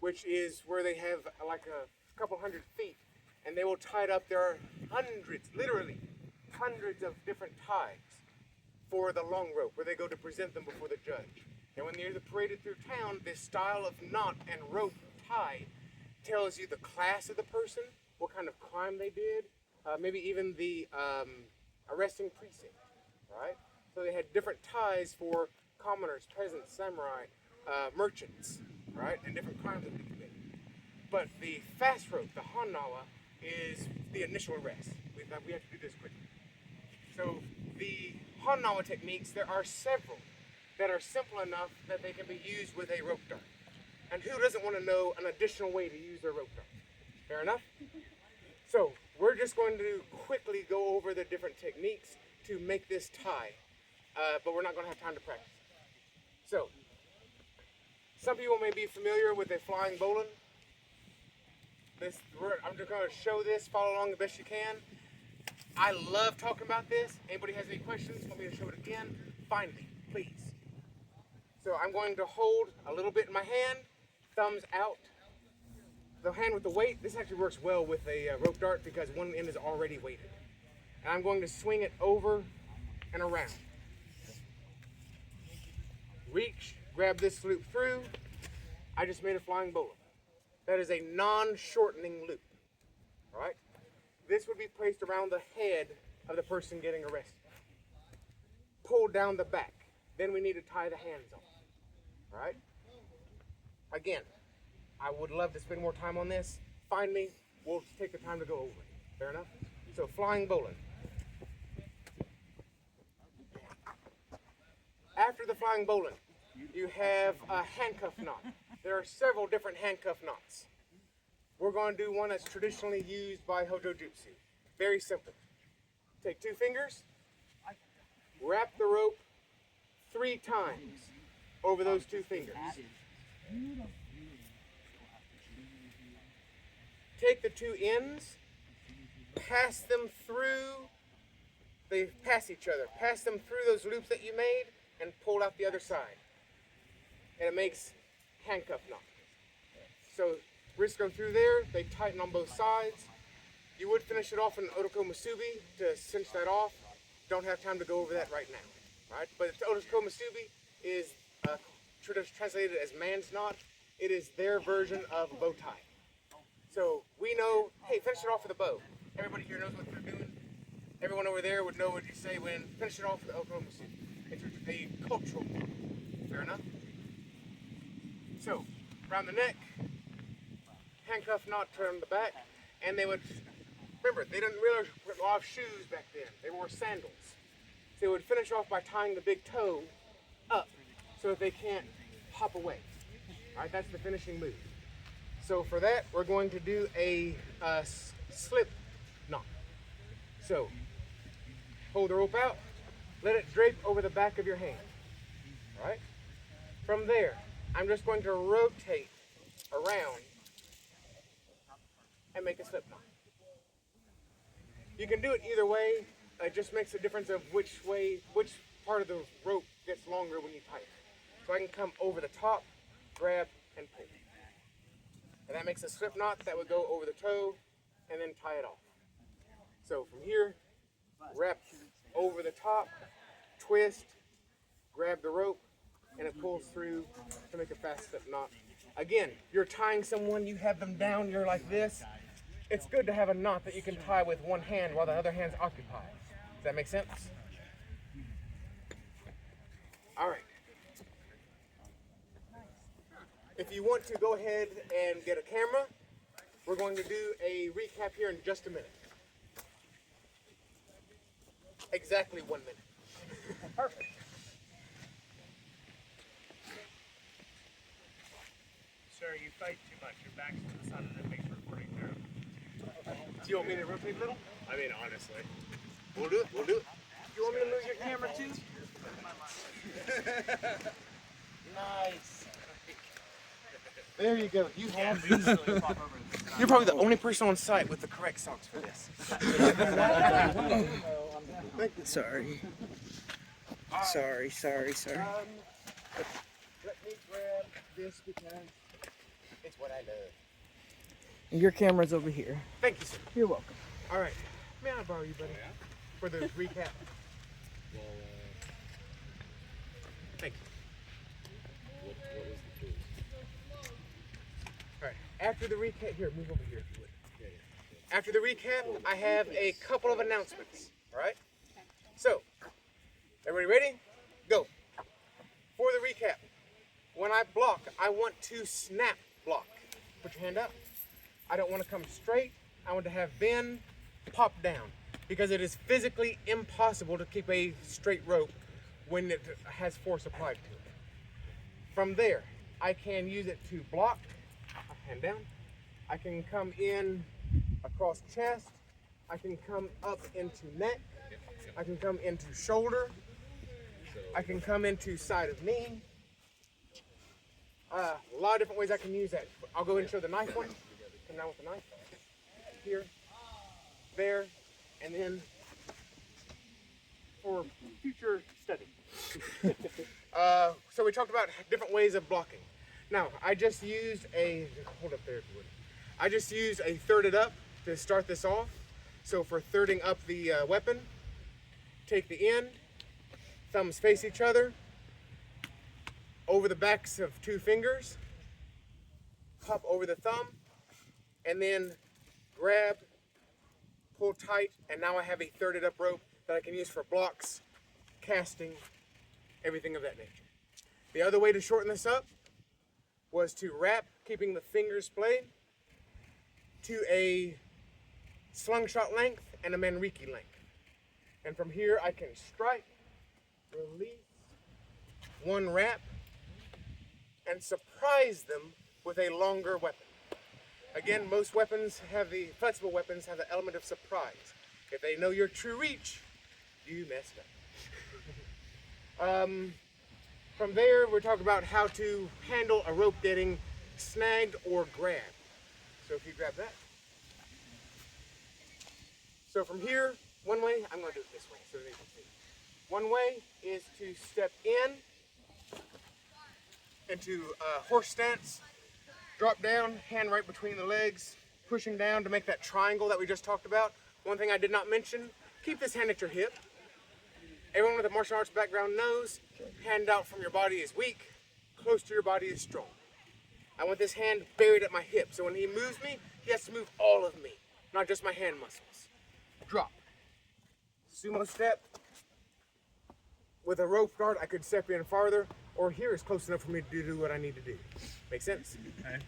which is where they have like a couple hundred feet, and they will tie it up. There are hundreds, literally hundreds of different ties for the long rope, where they go to present them before the judge. And when they're paraded through town, this style of knot and rope tie tells you the class of the person, what kind of crime they did, maybe even the arresting precinct, right? So they had different ties for commoners, peasants, samurai, merchants, right? And different crimes that they committed. But the fast rope, the Hanawa, is the initial arrest. We have to do this quickly. So the Hanawa techniques, there are several that are simple enough that they can be used with a rope dart. And who doesn't want to know an additional way to use their rope dart? Fair enough? So we're just going to quickly go over the different techniques to make this tie, but we're not going to have time to practice. So, some people may be familiar with a flying bowline. I'm just going to show this, follow along the best you can. I love talking about this. Anybody has any questions, want me to show it again? Find me, please. So I'm going to hold a little bit in my hand, thumbs out. The hand with the weight, this actually works well with a rope dart because one end is already weighted. And I'm going to swing it over and around. Reach, grab this loop through. I just made a flying bowline. That is a non-shortening loop. All right? This would be placed around the head of the person getting arrested. Pull down the back. Then we need to tie the hands on. All right? Again, I would love to spend more time on this. Find me. We'll take the time to go over it. Fair enough? So, flying bowline. After the flying bowline, you have a handcuff knot. There are several different handcuff knots. We're going to do one that's traditionally used by Hojo Jutsu. Very simple. Take two fingers, wrap the rope 3 times over those 2 fingers. Take the 2 ends, pass them through, they pass each other. Pass them through those loops that you made and pull out the other side. And it makes handcuff knot. So wrists go through there, they tighten on both sides. You would finish it off in Otoko Musubi to cinch that off. Don't have time to go over that right now. Right? But Otoko Musubi is translated as man's knot. It is their version of a bow tie. So we know, hey, finish it off with a bow. Everybody here knows what they're doing. Everyone over there would know what you say when finish it off with Otoko Musubi. It's a cultural one. Fair enough? So, around the neck, handcuff knot turned the back, and they would, remember, they didn't really wear a lot of shoes back then. They wore sandals. So they would finish off by tying the big toe up so that they can't hop away. All right, that's the finishing move. So for that, we're going to do a slip knot. So, hold the rope out, let it drape over the back of your hand. All right? From there, I'm just going to rotate around and make a slip knot. You can do it either way. It just makes a difference of which part of the rope gets longer when you tie it. So I can come over the top, grab, and pull. And that makes a slip knot that would go over the toe and then tie it off. So from here, wrap over the top, twist, grab the rope, and it pulls through to make a fast slip knot Again, you're tying someone, you have them down, you're like this. It's good to have a knot that you can tie with one hand while the other hand's occupied. Does that make sense? All right. If you want to go ahead and get a camera, we're going to do a recap here in just a minute. Exactly 1 minute. Perfect. Sir, you fight too much. Your back's to the sun and it makes recording terrible. Do you want me to rotate a little? I mean, honestly. We'll do it. We'll do it. You want me to move your camera too? Nice. There you go. You have Usually pop over this time. You're probably the only person on site with the correct socks for this. Sorry. Sorry. Let me grab this because it's what I love. Your camera's over here. Thank you, sir. You're welcome. All right. May I borrow you, buddy, for the recap? Thank you. What was the case? All right. After the recap, here, move over here if you would. After the recap, I have a couple of announcements. All right. So, everybody ready? Go. For the recap, when I block, I want to snap block. Put your hand up. I don't want to come straight. I want to have bend, pop down, because it is physically impossible to keep a straight rope when it has force applied to it. From there, I can use it to block, hand down. I can come in across chest. I can come up into neck. I can come into shoulder. I can come into side of knee. A lot of different ways I can use that. I'll go ahead and show the knife one. Come down with the knife. Here, there, and then for future study. So we talked about different ways of blocking. Now, I just used a, hold up there if you would. I just used a thirded up to start this off. So for thirding up the weapon, take the end, thumbs face each other, over the backs of two fingers, pop over the thumb, and then grab, pull tight, and now I have a thirded up rope that I can use for blocks, casting, everything of that nature. The other way to shorten this up was to wrap, keeping the fingers splayed, to a slingshot length and a manriki length. And from here I can strike, release, one wrap, and surprise them with a longer weapon. Again, most weapons have the, flexible weapons have the element of surprise. If they know your true reach, you messed up. From there, we're talking about how to handle a rope getting snagged or grabbed. So if you grab that. So from here, one way, I'm going to do it this way so they can see. One way is to step in into horse stance, drop down, hand right between the legs, pushing down to make that triangle that we just talked about. One thing I did not mention, keep this hand at your hip. Everyone with a martial arts background knows hand out from your body is weak, close to your body is strong. I want this hand buried at my hip, so when he moves me, he has to move all of me, not just my hand muscles. Drop. Sumo step. With a rope guard, I could step in farther, or here is close enough for me to do what I need to do. Make sense? Okay.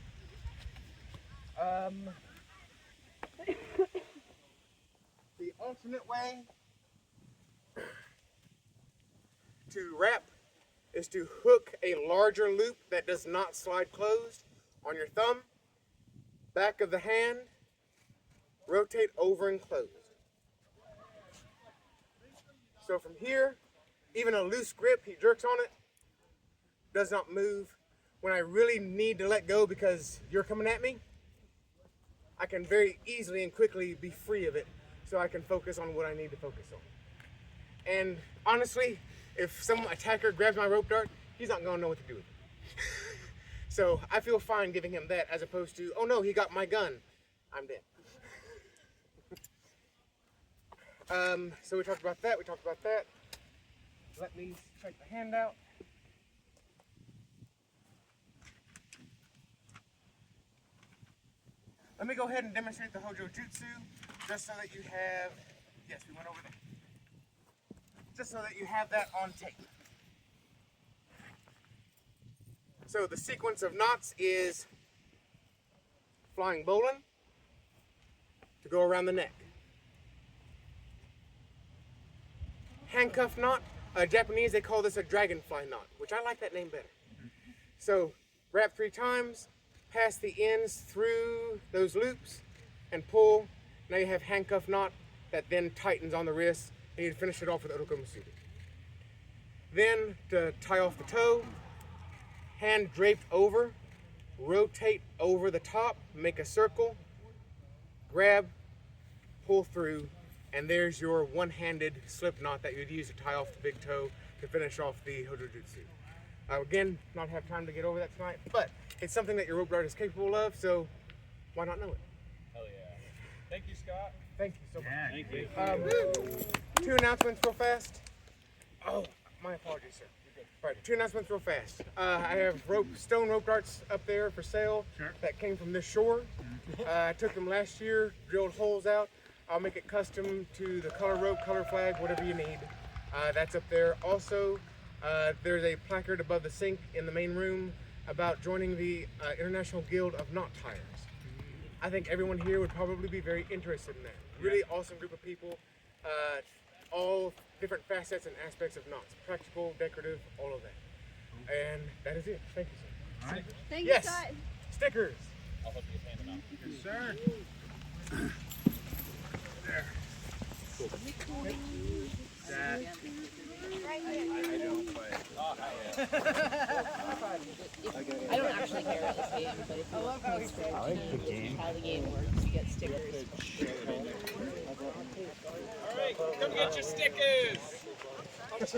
The alternate way to wrap is to hook a larger loop that does not slide closed on your thumb, back of the hand, rotate over and close. So from here, even a loose grip, he jerks on it, does not move. When I really need to let go because you're coming at me, I can very easily and quickly be free of it so I can focus on what I need to focus on. And honestly, if some attacker grabs my rope dart, he's not gonna know what to do with it. So I feel fine giving him that as opposed to, oh no, he got my gun, I'm dead. So we talked about that, Let me check the hand out. let me go ahead and demonstrate the Hojo Jutsu, just so that you have, yes, we went over there. Just so that you have that on tape. So the sequence of knots is flying bowline to go around the neck. Handcuff knot, Japanese they call this a dragonfly knot, which I like that name better. So wrap 3 times, pass the ends through those loops and pull. Now you have handcuff knot that then tightens on the wrist, and you finish it off with otokomusubi. Then to tie off the toe, hand draped over, rotate over the top, make a circle, grab, pull through, and there's your one-handed slip knot that you'd use to tie off the big toe to finish off the Hojo Jutsu. Again, not have time to get over that tonight, but it's something that your rope dart is capable of, so why not know it? Hell yeah. Thank you, Scott. Thank you so much. Thank you. 2 announcements real fast. Oh, my apologies, sir. All right, 2 announcements real fast. I have stone rope darts up there for sale that came from this shore. I took them last year, drilled holes out. I'll make it custom to the color rope, color flag, whatever you need. That's up there. Also, there's a placard above the sink in the main room about joining the International Guild of Knot Tires. I think everyone here would probably be very interested in that. Really awesome group of people, all different facets and aspects of knots. Practical, decorative, all of that. And that is it. Thank you, sir. All right. Thank you, Yes. Scott. Stickers. I'll help you hand them out. Yes, sir. I don't actually care about this game, but if you want to explain how the game works, you get stickers. Alright, come get your stickers! I got